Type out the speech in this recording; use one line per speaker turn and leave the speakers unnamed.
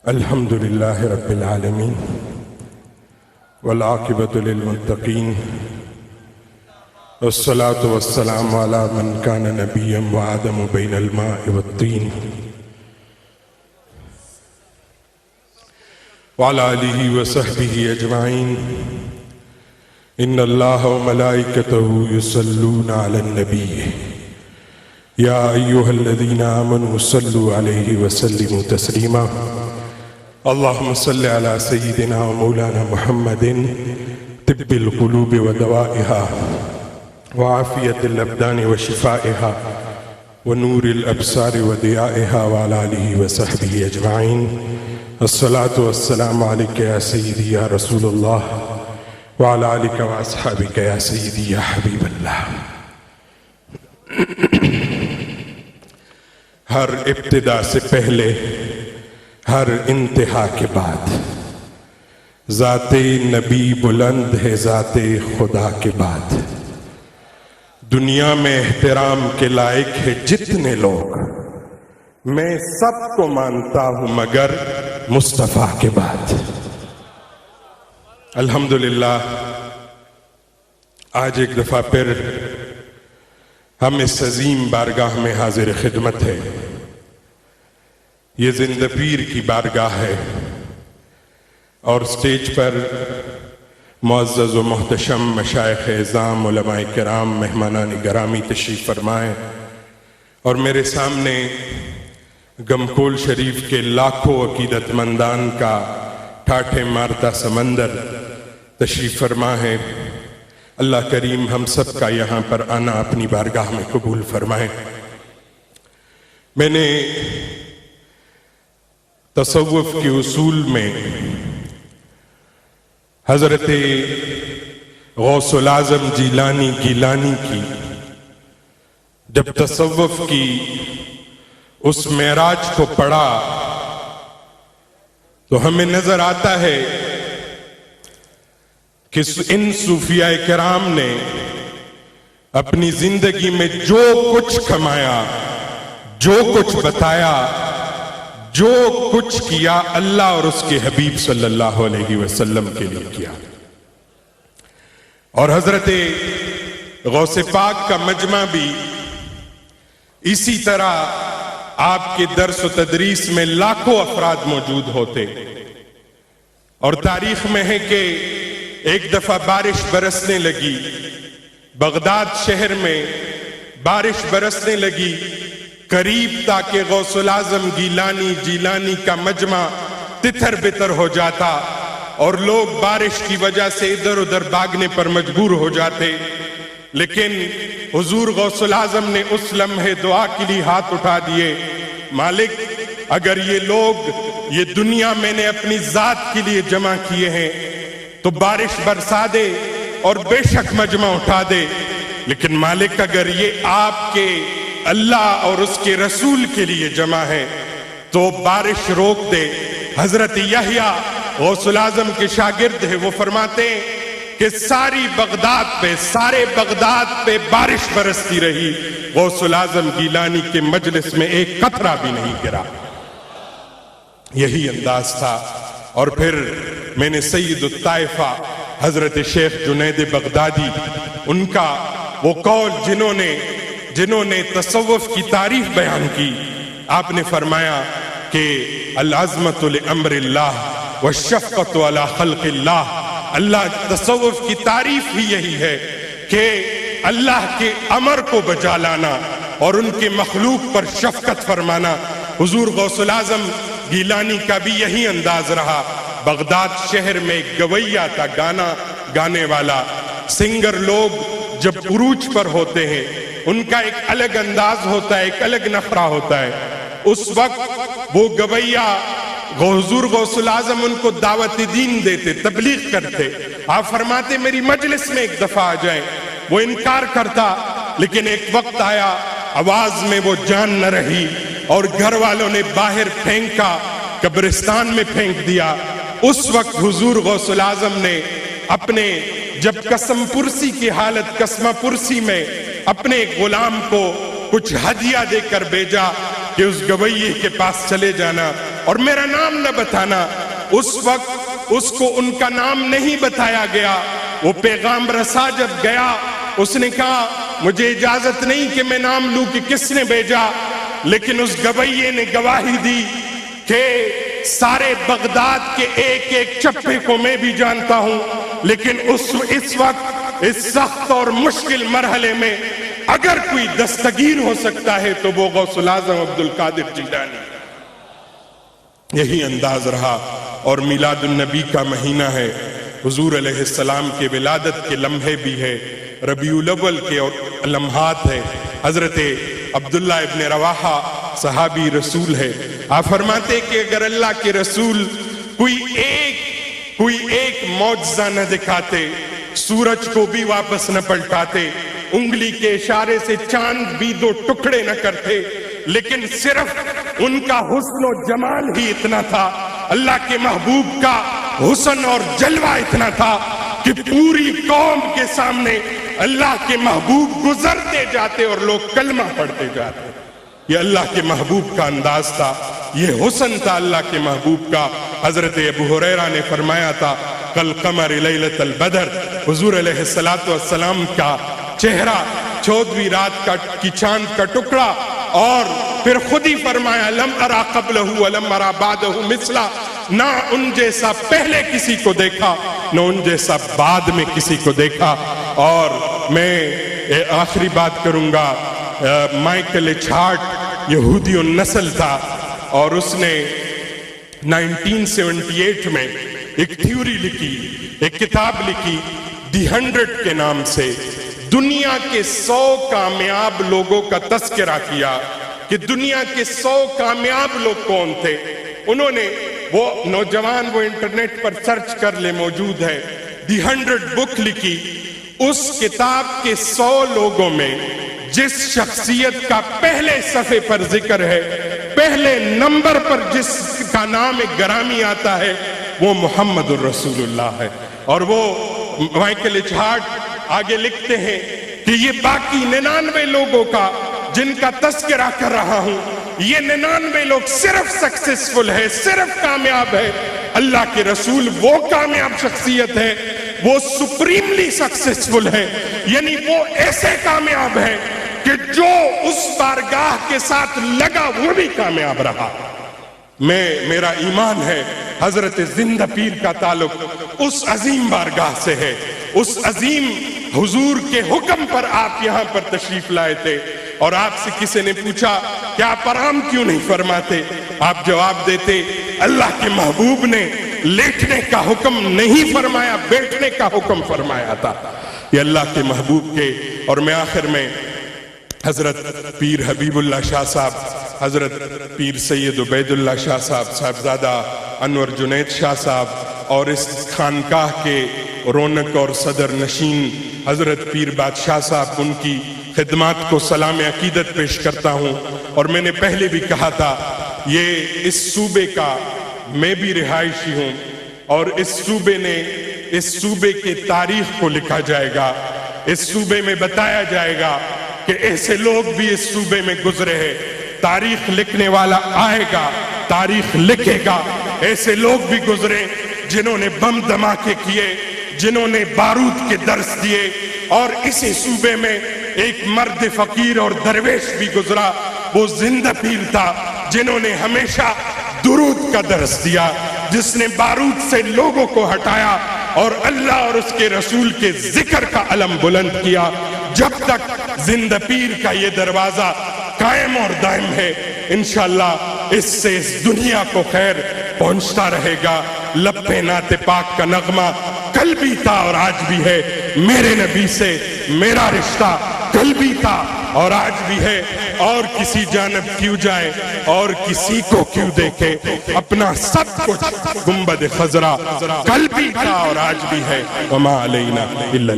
الحمد لله رب العالمين والعاقبة للمتقين والصلاة والسلام على من كان نبيا وآدم بين الماء والطين وعلى آله وصحبه أجمعين. إن الله وملائكته يصلون على النبي يا أيها الذين آمنوا صلوا عليه وسلموا تسليما. اللهم صل على سيدنا ومولانا محمد طب القلوب ودوائها وعافية الأبدان وشفائها ونور الأبصار وضيائها وعلى آله وصحبه أجمعين. الصلاة والسلام عليك يا سيدي يا رسول الله وعلى آلك وأصحابك يا سيدي يا حبيب الله. ہر ابتدا سے پہلے ہر انتہا کے بعد ذات نبی بلند ہے ذات خدا کے بعد. دنیا میں احترام کے لائق ہے جتنے لوگ، میں سب کو مانتا ہوں مگر مصطفیٰ کے بعد. الحمدللہ آج ایک دفعہ پھر ہم اس عظیم بارگاہ میں حاضر خدمت ہے. یہ زندہ پیر کی بارگاہ ہے اور سٹیج پر معزز و محتشم مشائخ اعظام، علماء کرام، مہمانان گرامی تشریف فرمائیں اور میرے سامنے گمکول شریف کے لاکھوں عقیدت مندان کا ٹھاٹھے مارتا سمندر تشریف فرما ہے. اللہ کریم ہم سب کا یہاں پر آنا اپنی بارگاہ میں قبول فرمائے. میں نے تصوف کے اصول میں حضرت غوث العظم جیلانی گیلانی کی جب تصوف کی اس معراج کو پڑھا تو ہمیں نظر آتا ہے کہ ان صوفیاء کرام نے اپنی زندگی میں جو کچھ کمایا، جو کچھ بتایا، جو کچھ کیا، اللہ اور اس کے حبیب صلی اللہ علیہ وسلم کے لیے کیا. اور حضرت غوث پاک کا مجمع بھی اسی طرح آپ کے درس و تدریس میں لاکھوں افراد موجود ہوتے. اور تاریخ میں ہے کہ ایک دفعہ بارش برسنے لگی، بغداد شہر میں بارش برسنے لگی، قریب تاکہ غوث العظم گیلانی جیلانی کا مجمع تتر بتر ہو جاتا اور لوگ بارش کی وجہ سے ادھر ادھر بھاگنے پر مجبور ہو جاتے. لیکن حضور غوث العظم نے اس لمحے دعا کے لیے ہاتھ اٹھا دیے، مالک اگر یہ لوگ یہ دنیا میں نے اپنی ذات کے لیے جمع کیے ہیں تو بارش برسا دے اور بے شک مجمع اٹھا دے، لیکن مالک اگر یہ آپ کے اللہ اور اس کے رسول کے لیے جمع ہے تو بارش روک دے. حضرت یحییٰ غوث العظم کے شاگرد ہیں، وہ فرماتے ہیں کہ سارے بغداد پہ بارش برستی رہی، غوث العظم گیلانی کے مجلس میں ایک قطرہ بھی نہیں گرا. یہی انداز تھا. اور پھر میں نے سید الطائفہ حضرت شیخ جنید بغدادی ان کا وہ قول جنہوں نے تصوف کی تعریف بیان کی، آپ نے فرمایا کہ العظمت لامر اللہ والشفقت علی خلق اللہ. اللہ تصوف کی تعریف ہی یہی ہے کہ اللہ کے امر کو بجا لانا اور ان کے مخلوق پر شفقت فرمانا. حضور غوث العظم گیلانی کا بھی یہی انداز رہا. بغداد شہر میں ایک گویا تھا، گانا گانے والا. سنگر لوگ جب عروج پر ہوتے ہیں ان کا ایک الگ انداز ہوتا ہے، ایک الگ نخرہ ہوتا ہے. اس وقت وہ گویا حضور غوث العظم ان کو دعوت دین دیتے، تبلیغ کرتے. آپ فرماتے میری مجلس میں ایک دفعہ آ جائیں. وہ انکار کرتا، لیکن ایک وقت آیا آواز میں وہ جان نہ رہی اور گھر والوں نے باہر پھینکا، قبرستان میں پھینک دیا. اس وقت حضور غوث العظم نے اپنے جب قسم پرسی کی حالت، قسمہ پرسی میں اپنے غلام کو کچھ ہدیہ دے کر بھیجا کہ اس گویے کے پاس چلے جانا اور میرا نام نہ بتانا. اس وقت اس کو ان کا نام نہیں بتایا گیا. وہ پیغام رسا جب گیا اس نے کہا مجھے اجازت نہیں کہ میں نام لوں کہ کس نے بھیجا، لیکن اس گویے نے گواہی دی کہ سارے بغداد کے ایک ایک چپے کو میں بھی جانتا ہوں. لیکن اس وقت اس سخت اور مشکل مرحلے میں اگر کوئی دستگیر ہو سکتا ہے تو وہ غوث الاعظم عبد القادر جیلانی. یہی انداز رہا. اور میلاد النبی کا مہینہ ہے، حضور علیہ السلام کے ولادت کے لمحے بھی ہے، ربیع الاول کے لمحات ہے. حضرت عبداللہ ابن رواحہ صحابی رسول ہے. آپ فرماتے کہ اگر اللہ کے رسول کوئی ایک معجزہ نہ دکھاتے، سورج کو بھی واپس نہ پلٹاتے، انگلی کے اشارے سے چاند بھی دو ٹکڑے نہ کرتے، لیکن صرف ان کا حسن و جمال ہی اتنا تھا، اللہ کے محبوب کا حسن اور جلوہ اتنا تھا کہ پوری قوم کے سامنے اللہ کے محبوب گزرتے جاتے اور لوگ کلمہ پڑھتے جاتے. یہ اللہ کے محبوب کا انداز تھا، یہ حسن تھا اللہ کے محبوب کا. حضرت ابو ہریرہ نے فرمایا تھا کالقمر لیلۃ البدر، حضور علیہ السلام کا چہرہ 14ویں رات کی چاند کا ٹکڑا. اور پھر خود ہی فرمایا لم ارا قبلہ ولم ارا بعدہ مثلا، نہ ان جیسا پہلے کسی کو دیکھا نہ ان جیسا بعد میں کسی کو دیکھا. اور میں آخری بات کروں گا. مائیکل ایچ-ہارٹ یہودی النسل تھا اور اس نے 1978 میں ایک تھیوری لکھی، ایک کتاب لکھی دی 100 کے نام سے. دنیا کے 100 کامیاب لوگوں کا تذکرہ کیا کہ دنیا کے 100 کامیاب لوگ کون تھے. انہوں نے وہ نوجوان وہ انٹرنیٹ پر سرچ کر لے، موجود ہے، دی 100 بک لکھی. اس کتاب کے 100 لوگوں میں جس شخصیت کا پہلے صفحے پر ذکر ہے، پہلے نمبر پر جس کا نام ایک گرامی آتا ہے، وہ محمد الرسول اللہ ہے. اور وہ مائیکل ایچ-ہارٹ آگے لکھتے ہیں کہ یہ باقی 99 لوگوں کا جن کا تذکرہ کر رہا ہوں، یہ 99 لوگ صرف سکسیسفل ہے، صرف کامیاب ہے. اللہ کے رسول وہ کامیاب شخصیت ہے، وہ سپریملی سکسیسفل ہے، یعنی وہ ایسے کامیاب ہے کہ جو اس بارگاہ کے ساتھ لگا وہ بھی کامیاب رہا. میرا ایمان ہے حضرت زندہ پیر کا تعلق اس عظیم بارگاہ سے ہے. اس عظیم حضور کے حکم پر آپ یہاں پر تشریف لائے تھے اور آپ سے کسی نے پوچھا کہ آپ آرام کیوں نہیں فرماتے؟ آپ جواب دیتے اللہ کے محبوب نے لیٹنے کا حکم نہیں فرمایا، بیٹھنے کا حکم فرمایا تھا. یہ اللہ کے محبوب کے. اور میں آخر میں حضرت پیر حبیب اللہ شاہ صاحب، حضرت پیر سید عبید اللہ شاہ صاحب، صاحبزادہ انور جنید شاہ صاحب اور اس خانقاہ کے رونق اور صدر نشین حضرت پیر بادشاہ صاحب، ان کی خدمات کو سلام عقیدت پیش کرتا ہوں. اور میں نے پہلے بھی کہا تھا یہ اس صوبے کا میں بھی رہائشی ہوں اور اس صوبے کے تاریخ کو لکھا جائے گا. اس صوبے میں بتایا جائے گا کہ ایسے لوگ بھی اس صوبے میں گزرے ہیں. تاریخ لکھنے والا آئے گا، تاریخ لکھے گا. ایسے لوگ بھی گزرے جنہوں نے بم دھماکے کیے، جنہوں نے بارود کے درس دیے. اور اسی صوبے میں ایک مرد فقیر اور درویش بھی گزرا، وہ زندہ پیر تھا، جنہوں نے ہمیشہ درود کا درس دیا، جس نے بارود سے لوگوں کو ہٹایا اور اللہ اور اس کے رسول کے ذکر کا علم بلند کیا. جب تک زندہ پیر کا یہ دروازہ قائم اور دائم ہے، انشاءاللہ اس سے اس دنیا کو خیر پہنچتا رہے گا. لب پہ نعت پاک کا نغمہ کل بھی تھا اور آج بھی ہے. میرے نبی سے میرا رشتہ کل بھی تھا اور آج بھی ہے. اور کسی جانب کیوں جائے اور کسی کو کیوں دیکھے، اپنا سب کچھ گنبد خضرا کل بھی تھا اور آج بھی ہے. وما علینا الا